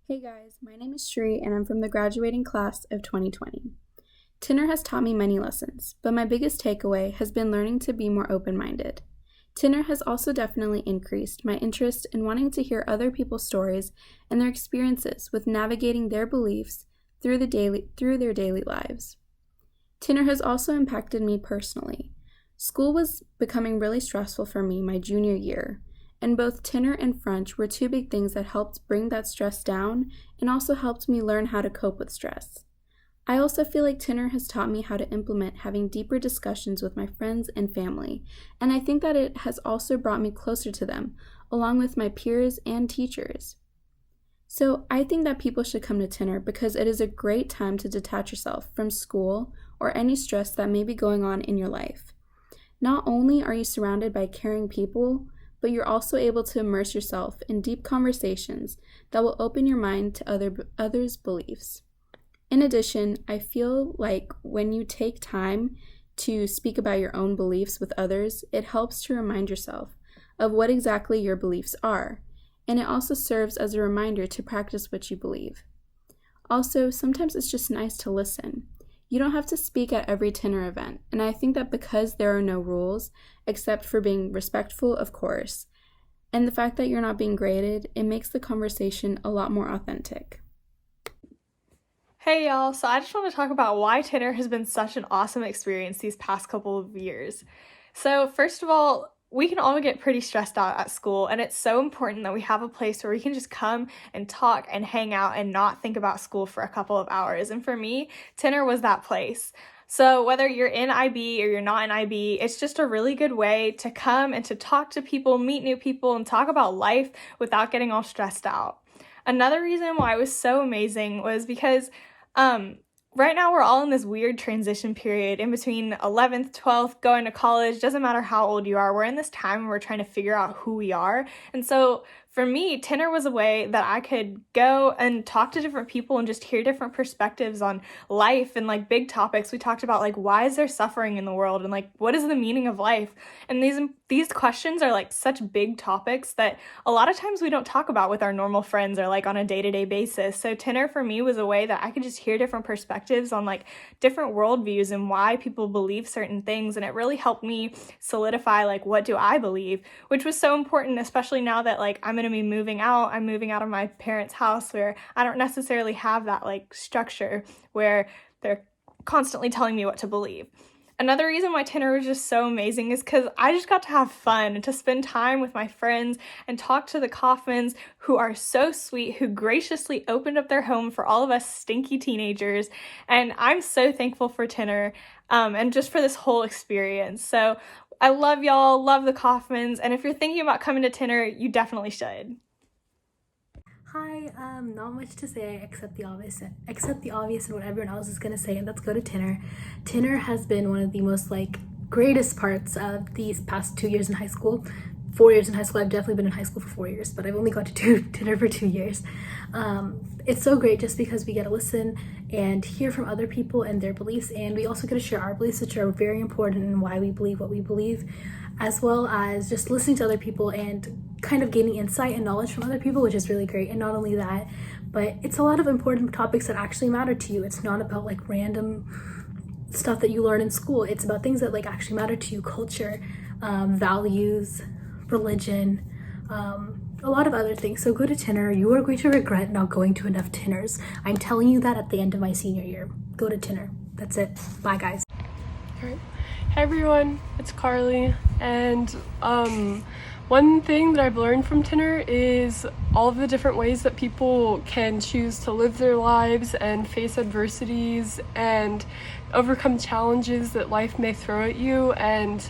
Hey guys, my name is Shri and I'm from the graduating class of 2020. TINNER has taught me many lessons, but my biggest takeaway has been learning to be more open-minded. TINNER has also definitely increased my interest in wanting to hear other people's stories and their experiences with navigating their beliefs through their daily lives. TINNER has also impacted me personally. School was becoming really stressful for me my junior year, and both TINNER and French were two big things that helped bring that stress down and also helped me learn how to cope with stress. I also feel like TINNER has taught me how to implement having deeper discussions with my friends and family, and I think that it has also brought me closer to them, along with my peers and teachers. So I think that people should come to TINNER because it is a great time to detach yourself from school or any stress that may be going on in your life. Not only are you surrounded by caring people, but you're also able to immerse yourself in deep conversations that will open your mind to others' beliefs. In addition, I feel like when you take time to speak about your own beliefs with others, it helps to remind yourself of what exactly your beliefs are, and it also serves as a reminder to practice what you believe. Also, sometimes it's just nice to listen. You don't have to speak at every TINNER event, and I think that because there are no rules, except for being respectful, of course, and the fact that you're not being graded, it makes the conversation a lot more authentic. Hey y'all, so I just want to talk about why TINNER has been such an awesome experience these past couple of years. So, first of all, we can all get pretty stressed out at school, and it's so important that we have a place where we can just come and talk and hang out and not think about school for a couple of hours. And for me, TINNER was that place. So, whether you're in IB or you're not in IB, it's just a really good way to come and to talk to people, meet new people, and talk about life without getting all stressed out. Another reason why it was so amazing was because um, right now we're all in this weird transition period in between 11th, 12th, going to college. Doesn't matter how old you are. We're in this time where we're trying to figure out who we are. And so for me, TINNER was a way that I could go and talk to different people and just hear different perspectives on life and like big topics. We talked about like why is there suffering in the world and like what is the meaning of life? And these questions are like such big topics that a lot of times we don't talk about with our normal friends or like on a day-to-day basis. So TINNER for me was a way that I could just hear different perspectives on like different worldviews and why people believe certain things. And it really helped me solidify like what do I believe, which was so important, especially now that like I'm going to be moving out. I'm moving out of my parents' house where I don't necessarily have that like structure where they're constantly telling me what to believe. Another reason why TINNER was just so amazing is because I just got to have fun and to spend time with my friends and talk to the Kaufmans, who are so sweet, who graciously opened up their home for all of us stinky teenagers. And I'm so thankful for TINNER and just for this whole experience. So I love y'all, love the Kaufmans, and if you're thinking about coming to TINNER, you definitely should. Hi, not much to say except the obvious and what everyone else is gonna say, and let's go to TINNER. TINNER has been one of the most greatest parts of these past 2 years in high school. 4 years in high school. I've definitely been in high school for 4 years, but I've only got to do TINNER for 2 years. It's so great just because we get to listen and hear from other people and their beliefs, and we also get to share our beliefs, which are very important in why we believe what we believe, as well as just listening to other people and kind of gaining insight and knowledge from other people, which is really great. And not only that, but it's a lot of important topics that actually matter to you. It's not about like random stuff that you learn in school. It's about things that like actually matter to you: culture, values, religion, a lot of other things. So go to TINNER. You are going to regret not going to enough TINNERs. I'm telling you that at the end of my senior year. Go to TINNER. That's it. Bye, guys. Alright. Hey everyone, it's Carly, and one thing that I've learned from TINNER is all of the different ways that people can choose to live their lives and face adversities and overcome challenges that life may throw at you, and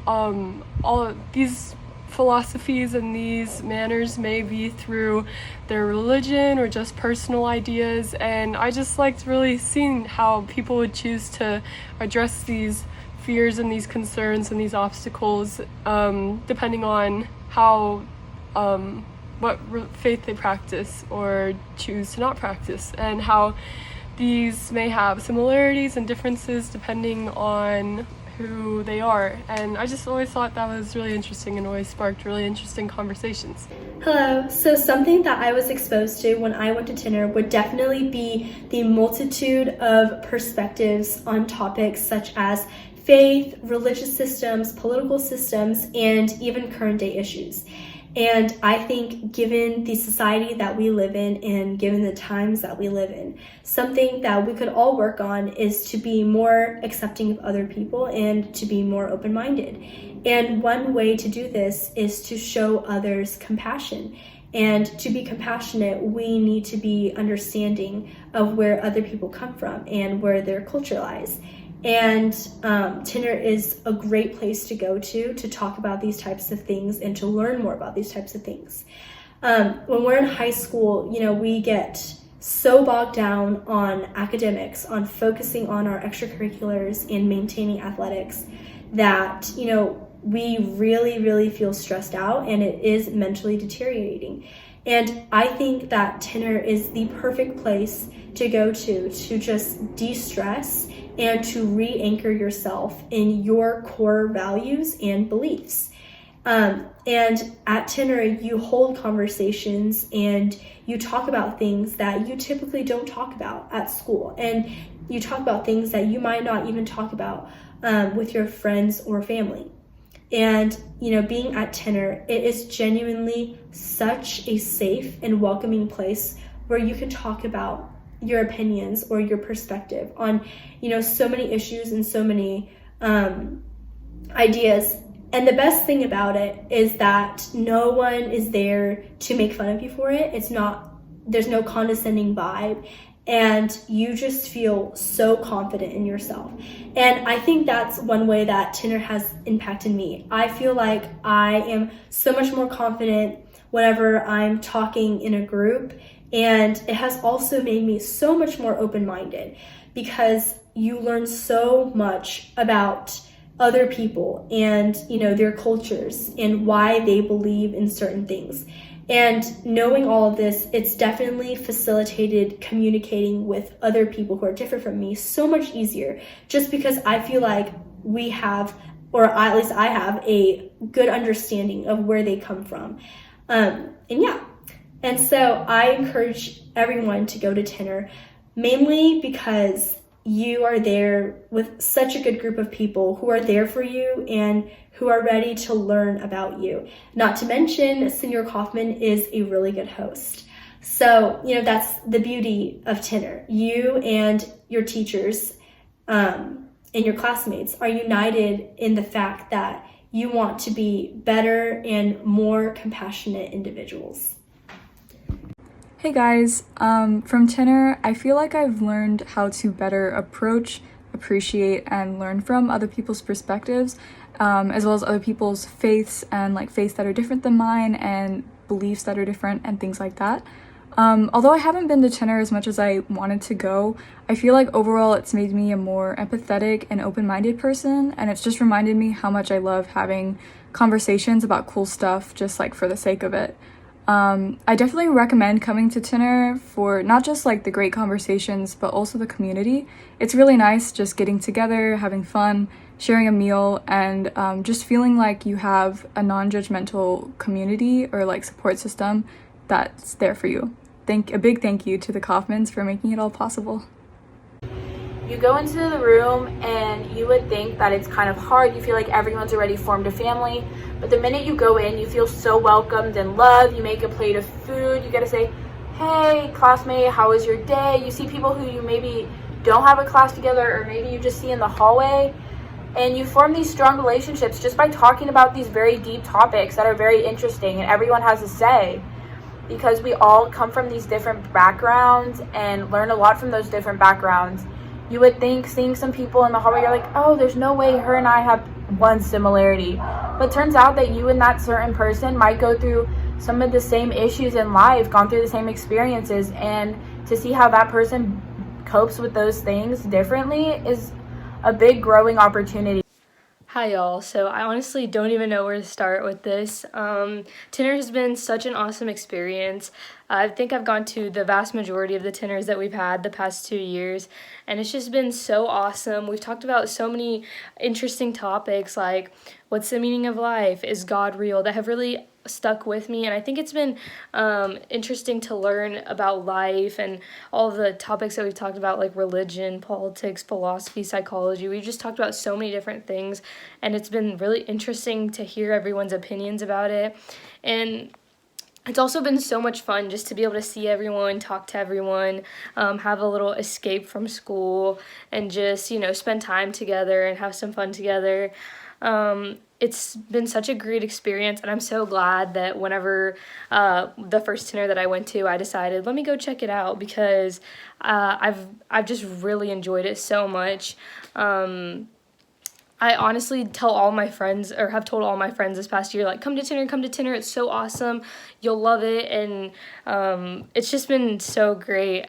all of these philosophies and these manners may be through their religion or just personal ideas, and I just liked really seeing how people would choose to address these fears and these concerns and these obstacles depending on how faith they practice or choose to not practice, and how these may have similarities and differences depending on who they are. And I just always thought that was really interesting and always sparked really interesting conversations. Hello. So something that I was exposed to when I went to TINNER would definitely be the multitude of perspectives on topics such as faith, religious systems, political systems, and even current day issues. And I think given the society that we live in and given the times that we live in, something that we could all work on is to be more accepting of other people and to be more open-minded. And one way to do this is to show others compassion. And to be compassionate, we need to be understanding of where other people come from and where their culture lies. And TINNER is a great place to go to talk about these types of things and to learn more about these types of things. When we're in high school, we get so bogged down on academics, on focusing on our extracurriculars and maintaining athletics that, we really, really feel stressed out, and it is mentally deteriorating. And I think that TINNER is the perfect place to go to just de-stress and to re-anchor yourself in your core values and beliefs. And at TINNER, you hold conversations and you talk about things that you typically don't talk about at school. And you talk about things that you might not even talk about with your friends or family. And, being at TINNER, it is genuinely such a safe and welcoming place where you can talk about your opinions or your perspective on, so many issues and so many ideas. And the best thing about it is that no one is there to make fun of you for it. There's no condescending vibe. And you just feel so confident in yourself. And I think that's one way that TINNER has impacted me. I feel like I am so much more confident whenever I'm talking in a group, and it has also made me so much more open-minded because you learn so much about other people and, their cultures and why they believe in certain things. And knowing all of this, it's definitely facilitated communicating with other people who are different from me so much easier, just because I feel like we have, or at least I have, a good understanding of where they come from. And so I encourage everyone to go to TINNER, mainly because you are there with such a good group of people who are there for you and who are ready to learn about you. Not to mention, Senor Kaufman is a really good host. So, that's the beauty of TINNER. You and your teachers and your classmates are united in the fact that you want to be better and more compassionate individuals. Hey guys, from TINNER, I feel like I've learned how to better approach, appreciate, and learn from other people's perspectives, as well as other people's faiths and faiths that are different than mine and beliefs that are different and things like that. Although I haven't been to TINNER as much as I wanted to go, I feel like overall it's made me a more empathetic and open-minded person, and it's just reminded me how much I love having conversations about cool stuff just for the sake of it. I definitely recommend coming to TINNER for not just the great conversations, but also the community. It's really nice just getting together, having fun, sharing a meal, and just feeling like you have a non-judgmental community or support system that's there for you. A big thank you to the Kaufmans for making it all possible. You go into the room and you would think that it's kind of hard. You feel like everyone's already formed a family. But the minute you go in, you feel so welcomed and loved. You make a plate of food. You get to say, hey, classmate, how was your day? You see people who you maybe don't have a class together or maybe you just see in the hallway. And you form these strong relationships just by talking about these very deep topics that are very interesting and everyone has a say. Because we all come from these different backgrounds and learn a lot from those different backgrounds. You would think seeing some people in the hallway, you're like, oh, there's no way her and I have one similarity. But turns out that you and that certain person might go through some of the same issues in life, gone through the same experiences, and to see how that person copes with those things differently is a big growing opportunity. Hi, y'all. So I honestly don't even know where to start with this. Tinner has been such an awesome experience. I think I've gone to the vast majority of the Tinners that we've had the past 2 years, and it's just been so awesome. We've talked about so many interesting topics like what's the meaning of life? Is God real? That have really stuck with me, and I think it's been interesting to learn about life and all of the topics that we've talked about, like religion, politics, philosophy, psychology. We've just talked about so many different things, and it's been really interesting to hear everyone's opinions about it. And it's also been so much fun just to be able to see everyone, talk to everyone, have a little escape from school, and just, spend time together and have some fun together. It's been such a great experience, and I'm so glad that whenever the first dinner that I went to, I decided, let me go check it out, because I've just really enjoyed it so much. I honestly tell all my friends, or have told all my friends this past year, like, come to Tinner, it's so awesome, you'll love it, and it's just been so great